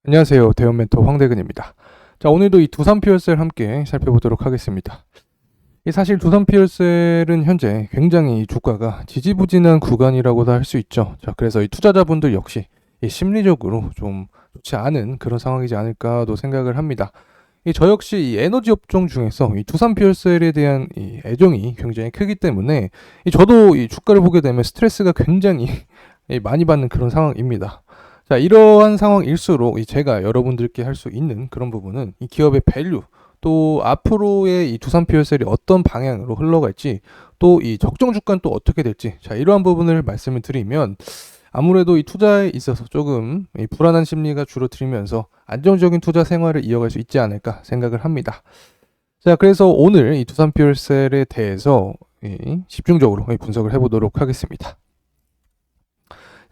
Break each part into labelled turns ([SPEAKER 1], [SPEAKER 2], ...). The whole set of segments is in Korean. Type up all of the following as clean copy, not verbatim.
[SPEAKER 1] 안녕하세요. 대원 멘토 황대근입니다. 자, 오늘도 이 두산 피어셀 함께 살펴보도록 하겠습니다. 사실 두산 피어셀은 현재 굉장히 주가가 지지부진한 구간이라고도 할 수 있죠. 자, 그래서 이 투자자분들 역시 이 심리적으로 좀 좋지 않은 그런 상황이지 않을까도 생각을 합니다. 저 역시 이 에너지 업종 중에서 이 두산 피어셀에 대한 이 애정이 굉장히 크기 때문에 저도 이 주가를 보게 되면 스트레스가 굉장히 많이 받는 그런 상황입니다. 자, 이러한 상황일수록 제가 여러분들께 할 수 있는 그런 부분은 이 기업의 밸류, 또 앞으로의 이 두산 피어셀이 어떤 방향으로 흘러갈지, 또 이 적정 주가는 또 어떻게 될지, 자, 이러한 부분을 말씀을 드리면 아무래도 이 투자에 있어서 조금 이 불안한 심리가 줄어들면서 안정적인 투자 생활을 이어갈 수 있지 않을까 생각을 합니다. 자, 그래서 오늘 이 두산 피어셀에 대해서 집중적으로 분석을 해보도록 하겠습니다.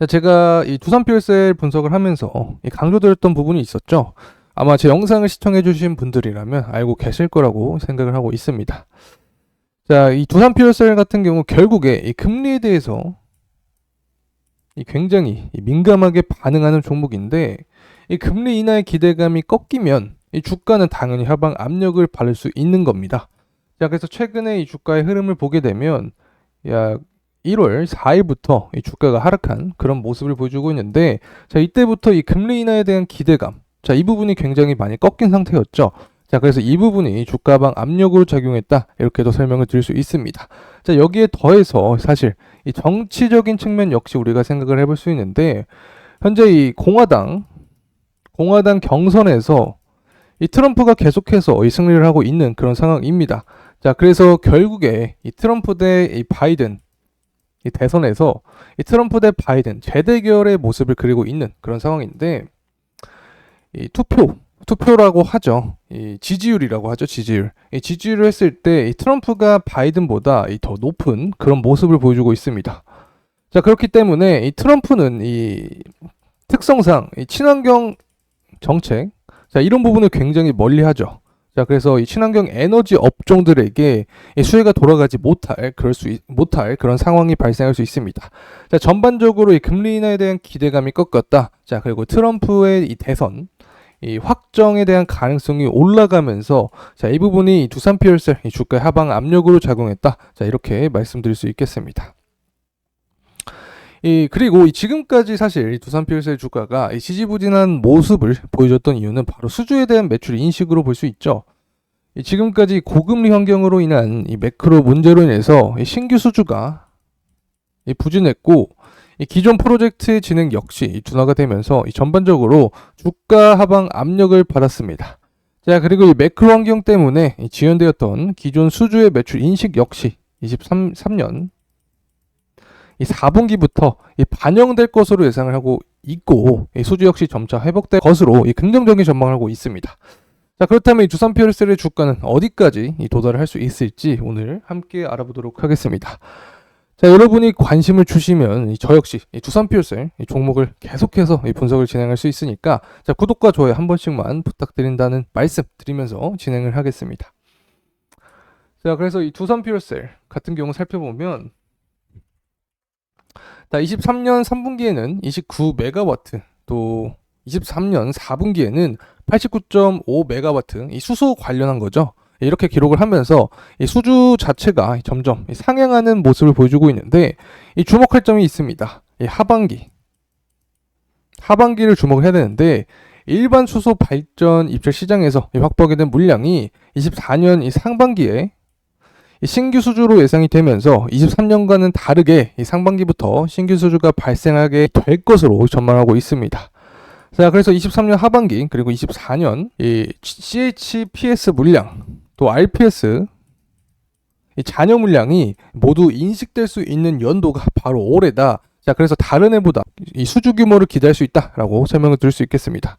[SPEAKER 1] 제가 이 두산 피어셀 분석을 하면서 강조드렸던 부분이 있었죠. 아마 제 영상을 시청해주신 분들이라면 알고 계실 거라고 생각을 하고 있습니다. 자, 이 두산 피어셀 같은 경우 결국에 이 금리에 대해서 굉장히 민감하게 반응하는 종목인데, 이 금리 인하의 기대감이 꺾이면 이 주가는 당연히 하방 압력을 받을 수 있는 겁니다. 자, 그래서 최근에 이 주가의 흐름을 보게 되면 1월 4일부터 이 주가가 하락한 그런 모습을 보여주고 있는데, 자, 이때부터 이 금리 인하에 대한 기대감, 자, 이 부분이 굉장히 많이 꺾인 상태였죠. 자, 그래서 이 부분이 주가 하방 압력으로 작용했다, 이렇게도 설명을 드릴 수 있습니다. 자, 여기에 더해서 사실 이 정치적인 측면 역시 우리가 생각을 해볼 수 있는데, 현재 이 공화당 경선에서 이 트럼프가 계속해서 이 승리를 하고 있는 그런 상황입니다. 자, 그래서 결국에 이 트럼프 대 이 바이든 이 대선에서 이 트럼프 대 바이든 재대결의 모습을 그리고 있는 그런 상황인데, 이 투표라고 하죠. 이 지지율이라고 하죠. 지지율을 했을 때 이 트럼프가 바이든보다 더 높은 그런 모습을 보여주고 있습니다. 자, 그렇기 때문에 이 트럼프는 이 특성상 이 친환경 정책, 자, 이런 부분을 굉장히 멀리하죠. 자, 그래서 이 친환경 에너지 업종들에게 이 수혜가 돌아가지 못할 그런 상황이 발생할 수 있습니다. 자, 전반적으로 이 금리 인하에 대한 기대감이 꺾였다. 자, 그리고 트럼프의 이 대선 이 확정에 대한 가능성이 올라가면서, 자, 이 부분이 이 두산 피어셀 이 주가 하방 압력으로 작용했다. 자, 이렇게 말씀드릴 수 있겠습니다. 그리고 지금까지 사실 이 두산 피어셀 주가가 이 지지부진한 모습을 보여줬던 이유는 바로 수주에 대한 매출 인식으로 볼 수 있죠. 지금까지 고금리 환경으로 인한 이 매크로 문제로 인해서 이 신규 수주가 부진했고, 기존 프로젝트의 진행 역시 둔화가 되면서 전반적으로 주가 하방 압력을 받았습니다. 자, 그리고 이 매크로 환경 때문에 지연되었던 기존 수주의 매출 인식 역시 23년 이 4분기부터 반영될 것으로 예상을 하고 있고, 수주 역시 점차 회복될 것으로 긍정적인 전망을 하고 있습니다. 자, 그렇다면 이 두산 피어셀의 주가는 어디까지 도달을 할 수 있을지 오늘 함께 알아보도록 하겠습니다. 자, 여러분이 관심을 주시면 저 역시 두산 피어셀 종목을 계속해서 분석을 진행할 수 있으니까, 자, 구독과 좋아요 한 번씩만 부탁드린다는 말씀 드리면서 진행을 하겠습니다. 자, 그래서 이 두산 피어셀 같은 경우 살펴보면, 자, 23년 3분기에는 29메가와트, 또 23년 4분기에는 89.5메가와트 이 수소 관련한 거죠. 이렇게 기록을 하면서 이 수주 자체가 점점 상향하는 모습을 보여주고 있는데, 주목할 점이 있습니다. 하반기를 주목을 해야 되는데, 일반 수소 발전 입찰 시장에서 확보하게 된 물량이 24년 상반기에 신규 수주로 예상이 되면서 23년과는 다르게 상반기부터 신규 수주가 발생하게 될 것으로 전망하고 있습니다. 자, 그래서 23년 하반기 그리고 24년 이 CHPS 물량, 또 RPS 잔여 물량이 모두 인식될 수 있는 연도가 바로 올해다. 자, 그래서 다른 해보다 이 수주 규모를 기대할 수 있다라고 설명을 드릴 수 있겠습니다.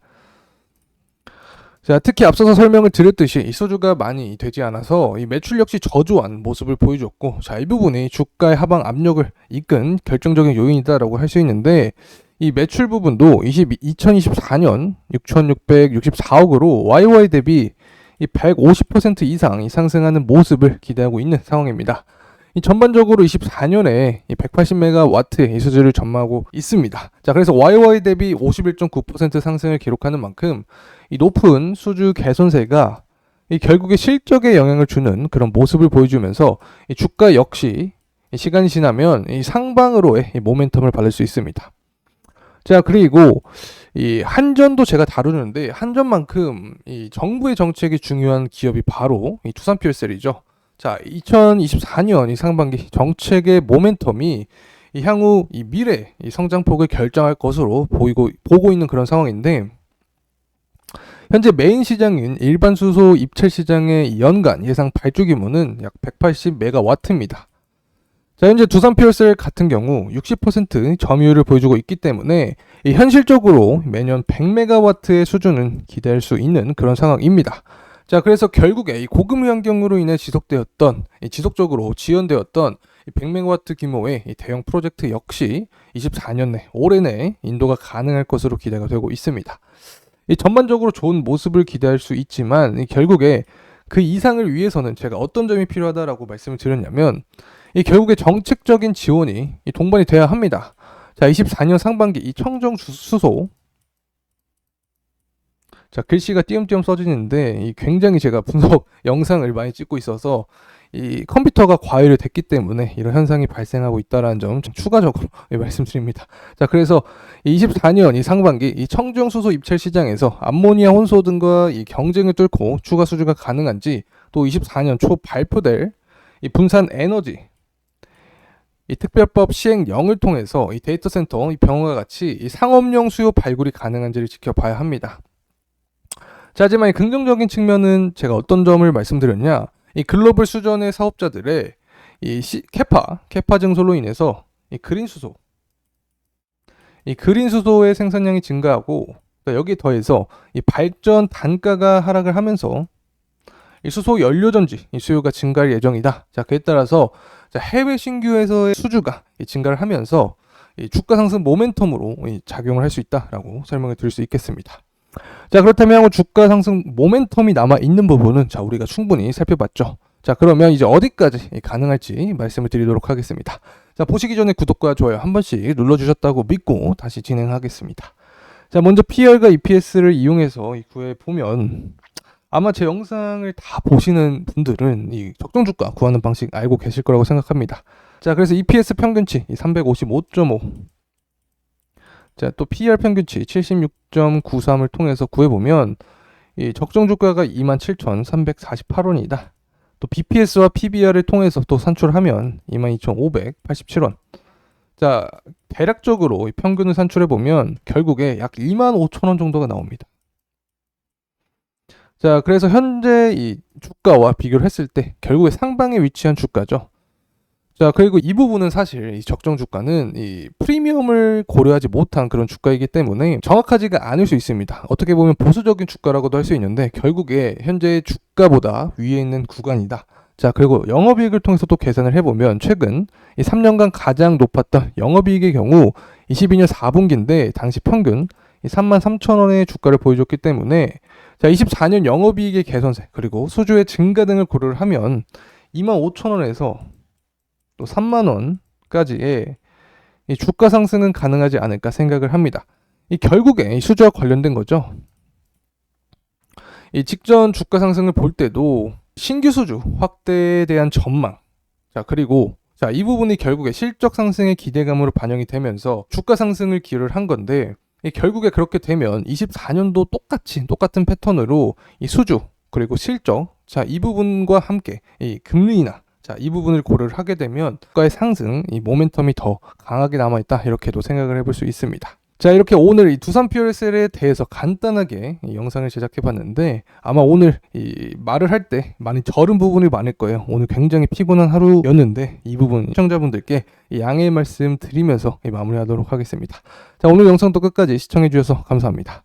[SPEAKER 1] 자, 특히 앞서서 설명을 드렸듯이 이 수주가 많이 되지 않아서 이 매출 역시 저조한 모습을 보여줬고, 자, 이 부분이 주가의 하방 압력을 이끈 결정적인 요인이다라고 할 수 있는데, 이 매출 부분도 2024년 6,664억으로 YY 대비 이 150% 이상 상승하는 모습을 기대하고 있는 상황입니다. 이 전반적으로 24년에 180메가와트의 이 수주를 전망하고 있습니다. 자, 그래서 YY 대비 51.9% 상승을 기록하는 만큼 이 높은 수주 개선세가 이 결국에 실적에 영향을 주는 그런 모습을 보여주면서 이 주가 역시 이 시간이 지나면 이 상방으로의 이 모멘텀을 받을 수 있습니다. 자, 그리고 이 한전도 제가 다루는데 한전만큼 이 정부의 정책이 중요한 기업이 바로 이 두산퓨얼셀이죠. 자, 2024년 이 상반기 정책의 모멘텀이 이 향후 이 미래 이 성장폭을 결정할 것으로 보고 있는 그런 상황인데, 현재 메인 시장인 일반 수소 입찰 시장의 연간 예상 발주 규모는 약 180메가와트입니다. 자, 현재 두산퓨얼셀 같은 경우 60% 점유율을 보여주고 있기 때문에 이 현실적으로 매년 100메가와트의 수준은 기대할 수 있는 그런 상황입니다. 자, 그래서 결국에 이 고금리 환경으로 인해 지속적으로 지연되었던 100메가와트 규모의 이 대형 프로젝트 역시 24년 내, 올해 내에 인도가 가능할 것으로 기대가 되고 있습니다. 이 전반적으로 좋은 모습을 기대할 수 있지만 결국에 그 이상을 위해서는 제가 어떤 점이 필요하다라고 말씀을 드렸냐면, 이 결국에 정책적인 지원이 이 동반이 돼야 합니다. 자, 24년 상반기 이 청정 수소, 자, 글씨가 띄엄띄엄 써지는데 이 굉장히 제가 분석 영상을 많이 찍고 있어서 이 컴퓨터가 과열이 됐기 때문에 이런 현상이 발생하고 있다는 점 추가적으로 말씀드립니다. 자, 그래서 24년 이 상반기 이 청정 수소 입찰 시장에서 암모니아 혼소 등과 이 경쟁을 뚫고 추가 수주가 가능한지, 또 24년 초 발표될 이 분산 에너지 이 특별법 시행령을 통해서 이 데이터 센터, 이 병원과 같이 이 상업용 수요 발굴이 가능한지를 지켜봐야 합니다. 자, 하지만 이 긍정적인 측면은 제가 어떤 점을 말씀드렸냐, 이 글로벌 수전의 사업자들의 이 캐파 증설로 인해서 이 그린 수소의 생산량이 증가하고, 여기에 더해서 이 발전 단가가 하락을 하면서 이 수소 연료전지 이 수요가 증가할 예정이다. 자, 그에 따라서 해외 신규에서의 수주가 증가를 하면서 이 주가 상승 모멘텀으로 작용을 할 수 있다라고 설명을 드릴 수 있겠습니다. 자, 그렇다면 향후 주가 상승 모멘텀이 남아 있는 부분은 자, 우리가 충분히 살펴봤죠. 자, 그러면 이제 어디까지 가능할지 말씀을 드리도록 하겠습니다. 자, 보시기 전에 구독과 좋아요 한 번씩 눌러주셨다고 믿고 다시 진행하겠습니다. 자, 먼저 PR과 EPS를 이용해서 구해보면, 아마 제 영상을 다 보시는 분들은 이 적정 주가 구하는 방식 알고 계실 거라고 생각합니다. 자, 그래서 EPS 평균치 355.5, 자, 또 PR 평균치 76.93을 통해서 구해보면 이 적정 주가가 27,348원이다. 또 BPS와 PBR을 통해서 또 산출하면 22,587원. 자, 대략적으로 평균을 산출해보면 결국에 약 25,000원 정도가 나옵니다. 자, 그래서 현재 이 주가와 비교를 했을 때 결국에 상방에 위치한 주가죠. 자, 그리고 이 부분은 사실 이 적정 주가는 이 프리미엄을 고려하지 못한 그런 주가이기 때문에 정확하지가 않을 수 있습니다. 어떻게 보면 보수적인 주가라고도 할 수 있는데 결국에 현재 주가보다 위에 있는 구간이다. 자, 그리고 영업이익을 통해서 또 계산을 해보면 최근 이 3년간 가장 높았던 영업이익의 경우 22년 4분기인데 당시 평균 33,000원의 주가를 보여줬기 때문에, 자, 24년 영업이익의 개선세 그리고 수주의 증가 등을 고려를 하면 25,000원에서 또 30,000원까지의 이 주가 상승은 가능하지 않을까 생각을 합니다. 이 결국에 이 수주와 관련된 거죠. 이 직전 주가 상승을 볼 때도 신규 수주 확대에 대한 전망, 자, 그리고 자, 이 부분이 결국에 실적 상승의 기대감으로 반영이 되면서 주가 상승을 기여를 한 건데, 결국에 그렇게 되면 24년도 똑같은 패턴으로 이 수주 그리고 실적, 자, 이 부분과 함께 이 금리나, 자, 이 부분을 고려를 하게 되면 주가의 상승 이 모멘텀이 더 강하게 남아있다, 이렇게도 생각을 해볼 수 있습니다. 자, 이렇게 오늘 이 두산퓨얼셀에 대해서 간단하게 이 영상을 제작해 봤는데, 아마 오늘 이 말을 할 때 많이 절은 부분이 많을 거예요. 오늘 굉장히 피곤한 하루였는데 이 부분 시청자분들께 이 양해의 말씀 드리면서 마무리하도록 하겠습니다. 자, 오늘 영상도 끝까지 시청해 주셔서 감사합니다.